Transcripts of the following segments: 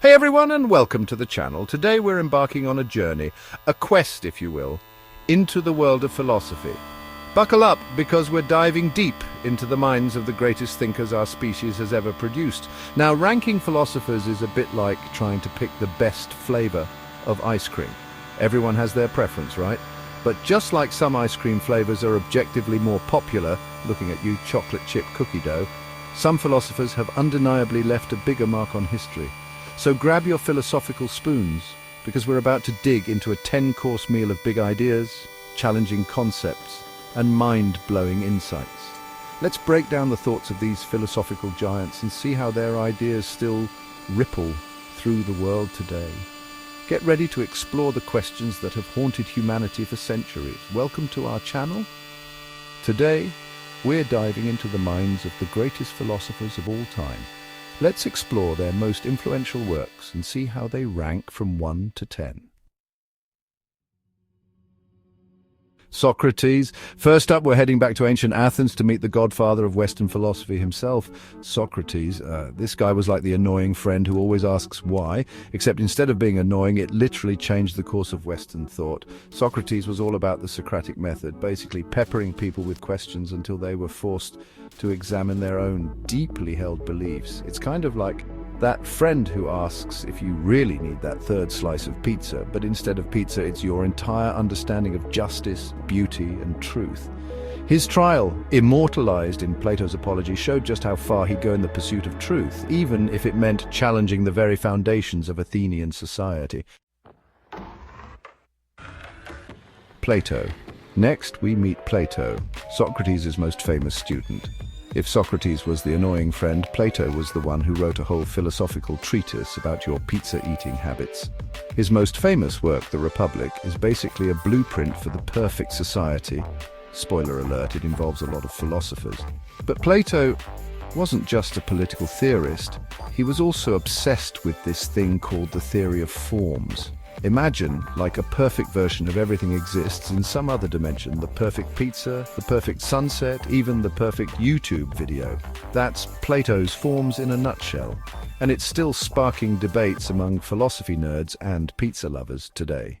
Hey everyone, and welcome to the channel. Today we're embarking on a journey, a quest if you will, into the world of philosophy. Buckle up, because we're diving deep into the minds of the greatest thinkers our species has ever produced. Now, ranking philosophers is a bit like trying to pick the best flavor of ice cream. Everyone has their preference, right? But just like some ice cream flavors are objectively more popular, looking at you chocolate chip cookie dough, some philosophers have undeniably left a bigger mark on history. So grab your philosophical spoons, because we're about to dig into a 10-course meal of big ideas, challenging concepts, and mind-blowing insights. Let's break down the thoughts of these philosophical giants and see how their ideas still ripple through the world today. Get ready to explore the questions that have haunted humanity for centuries. Welcome to our channel. Today, we're diving into the minds of the greatest philosophers of all time. Let's explore their most influential works and see how they rank from 1 to 10. Socrates. First up, we're heading back to ancient Athens to meet the godfather of Western philosophy himself, Socrates. This guy was like the annoying friend who always asks why, except instead of being annoying, it literally changed the course of Western thought. Socrates was all about the Socratic method, basically peppering people with questions until they were forced to examine their own deeply held beliefs. It's kind of like that friend who asks if you really need that third slice of pizza, but instead of pizza, it's your entire understanding of justice, beauty, and truth. His trial, immortalized in Plato's Apology, showed just how far he'd go in the pursuit of truth, even if it meant challenging the very foundations of Athenian society. Plato. Next, we meet Plato, Socrates' most famous student. If Socrates was the annoying friend, Plato was the one who wrote a whole philosophical treatise about your pizza-eating habits. His most famous work, The Republic, is basically a blueprint for the perfect society. Spoiler alert, it involves a lot of philosophers. But Plato wasn't just a political theorist, he was also obsessed with this thing called the theory of forms. Imagine, like a perfect version of everything exists in some other dimension, the perfect pizza, the perfect sunset, even the perfect YouTube video. That's Plato's forms in a nutshell, and it's still sparking debates among philosophy nerds and pizza lovers today.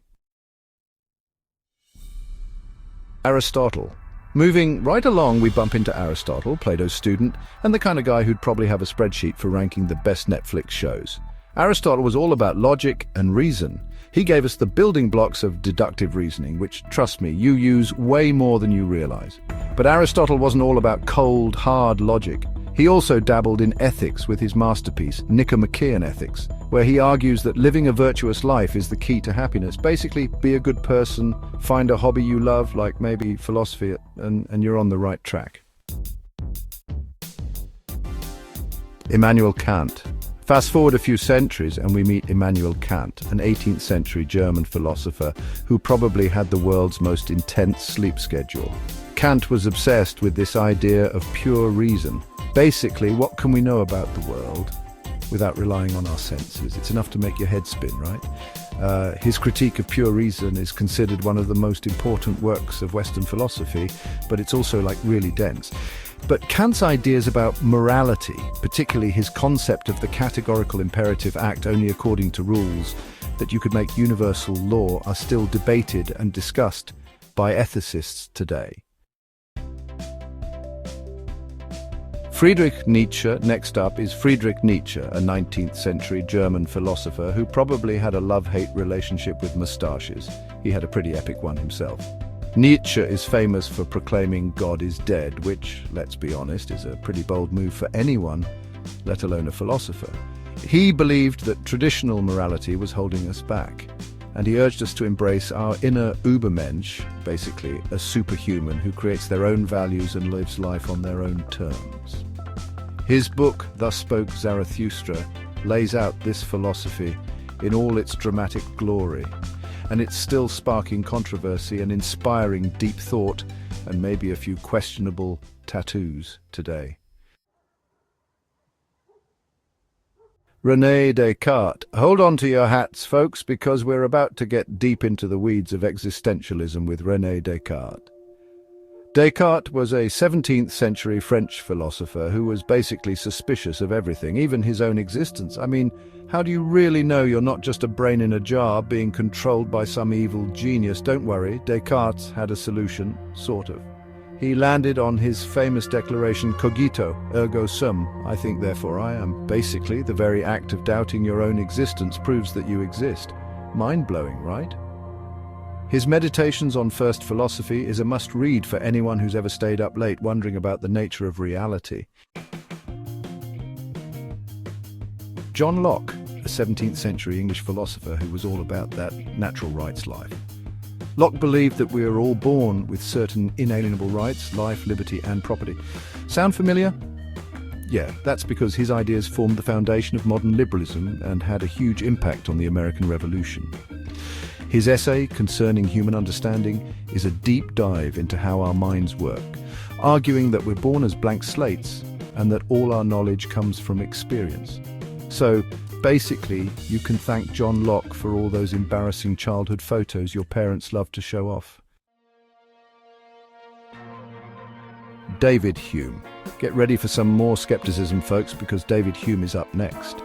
Aristotle. Moving right along, we bump into Aristotle, Plato's student, and the kind of guy who'd probably have a spreadsheet for ranking the best Netflix shows. Aristotle was all about logic and reason. He gave us the building blocks of deductive reasoning, which, trust me, you use way more than you realize. But Aristotle wasn't all about cold, hard logic. He also dabbled in ethics with his masterpiece, Nicomachean Ethics, where he argues that living a virtuous life is the key to happiness. Basically, be a good person, find a hobby you love, like maybe philosophy, and you're on the right track. Immanuel Kant. Fast forward a few centuries and we meet Immanuel Kant, an 18th century German philosopher who probably had the world's most intense sleep schedule. Kant was obsessed with this idea of pure reason. Basically, what can we know about the world without relying on our senses? It's enough to make your head spin, right? His critique of pure reason is considered one of the most important works of Western philosophy, but it's also like really dense. But Kant's ideas about morality, particularly his concept of the categorical imperative act only according to rules, that you could make universal law, are still debated and discussed by ethicists today. Friedrich Nietzsche. Next up is Friedrich Nietsche, a 19th century German philosopher who probably had a love-hate relationship with moustaches. He had a pretty epic one himself. Nietzsche is famous for proclaiming God is dead, which, let's be honest, is a pretty bold move for anyone, let alone a philosopher. He believed that traditional morality was holding us back, and he urged us to embrace our inner Übermensch, basically a superhuman who creates their own values and lives life on their own terms. His book, Thus Spoke Zarathustra, lays out this philosophy in all its dramatic glory, and it's still sparking controversy and inspiring deep thought and maybe a few questionable tattoos today. Rene Descartes. Hold on to your hats, folks, because we're about to get deep into the weeds of existentialism with Rene Descartes. Descartes was a 17th century French philosopher who was basically suspicious of everything, even his own existence. I mean, how do you really know you're not just a brain in a jar being controlled by some evil genius? Don't worry, Descartes had a solution, sort of. He landed on his famous declaration, cogito, ergo sum, I think therefore I am. Basically, the very act of doubting your own existence proves that you exist. Mind-blowing, right? His Meditations on First Philosophy is a must-read for anyone who's ever stayed up late wondering about the nature of reality. John Locke, a 17th century English philosopher who was all about that natural rights life. Locke believed that we are all born with certain inalienable rights, life, liberty, and property. Sound familiar? Yeah, that's because his ideas formed the foundation of modern liberalism and had a huge impact on the American Revolution. His essay concerning human understanding is a deep dive into how our minds work, arguing that we're born as blank slates and that all our knowledge comes from experience. So, basically, you can thank John Locke for all those embarrassing childhood photos your parents loved to show off. David Hume. Get ready for some more skepticism, folks, because David Hume is up next.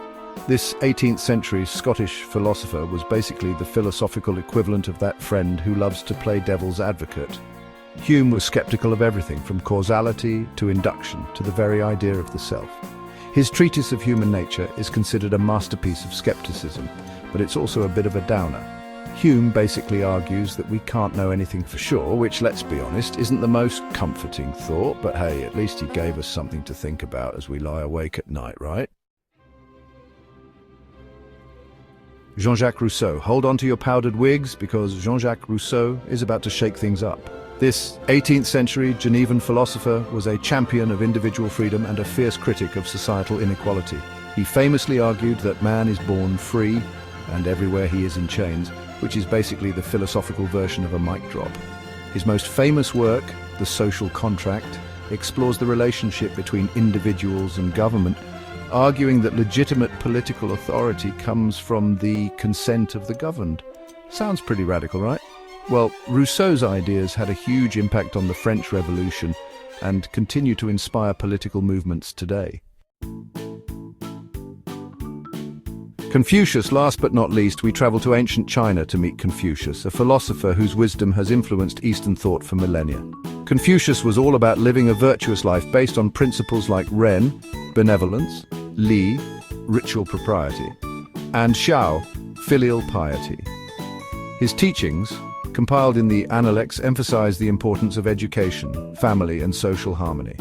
This 18th century Scottish philosopher was basically the philosophical equivalent of that friend who loves to play devil's advocate. Hume was skeptical of everything from causality to induction to the very idea of the self. His treatise of human nature is considered a masterpiece of skepticism, but it's also a bit of a downer. Hume basically argues that we can't know anything for sure, which, let's be honest, isn't the most comforting thought, but hey, at least he gave us something to think about as we lie awake at night, right? Jean-Jacques Rousseau. Hold on to your powdered wigs, because Jean-Jacques Rousseau is about to shake things up. This 18th century Genevan philosopher was a champion of individual freedom and a fierce critic of societal inequality. He famously argued that man is born free and everywhere he is in chains, which is basically the philosophical version of a mic drop. His most famous work, The Social Contract, explores the relationship between individuals and government, arguing that legitimate political authority comes from the consent of the governed. Sounds pretty radical, right? Well, Rousseau's ideas had a huge impact on the French Revolution and continue to inspire political movements today. Confucius. Last but not least, we travel to ancient China to meet Confucius, a philosopher whose wisdom has influenced Eastern thought for millennia. Confucius was all about living a virtuous life based on principles like Ren, benevolence, Li, ritual propriety, and Xiao, filial piety. His teachings, compiled in the Analects, emphasize the importance of education, family, and social harmony.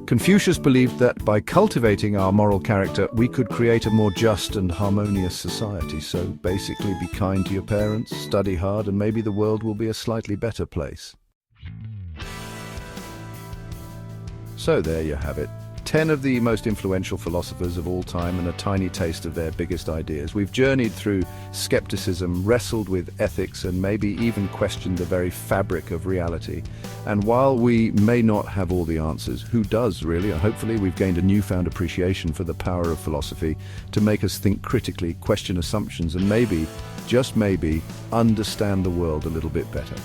Confucius believed that by cultivating our moral character, we could create a more just and harmonious society. So basically, be kind to your parents, study hard, and maybe the world will be a slightly better place. So there you have it. 10 of the most influential philosophers of all time and a tiny taste of their biggest ideas. We've journeyed through skepticism, wrestled with ethics, and maybe even questioned the very fabric of reality. And while we may not have all the answers, who does really? Hopefully we've gained a newfound appreciation for the power of philosophy to make us think critically, question assumptions, and maybe, just maybe, understand the world a little bit better.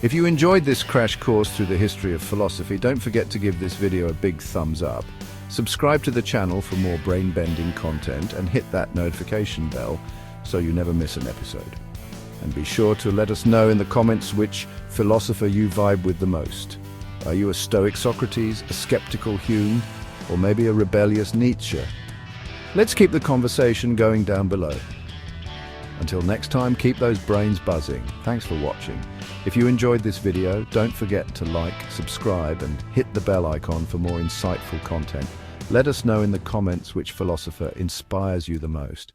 If you enjoyed this crash course through the history of philosophy, don't forget to give this video a big thumbs up. Subscribe to the channel for more brain-bending content and hit that notification bell so you never miss an episode. And be sure to let us know in the comments which philosopher you vibe with the most. Are you a stoic Socrates, a skeptical Hume, or maybe a rebellious Nietzsche? Let's keep the conversation going down below. Until next time, keep those brains buzzing. Thanks for watching. If you enjoyed this video, don't forget to like, subscribe, and hit the bell icon for more insightful content. Let us know in the comments which philosopher inspires you the most.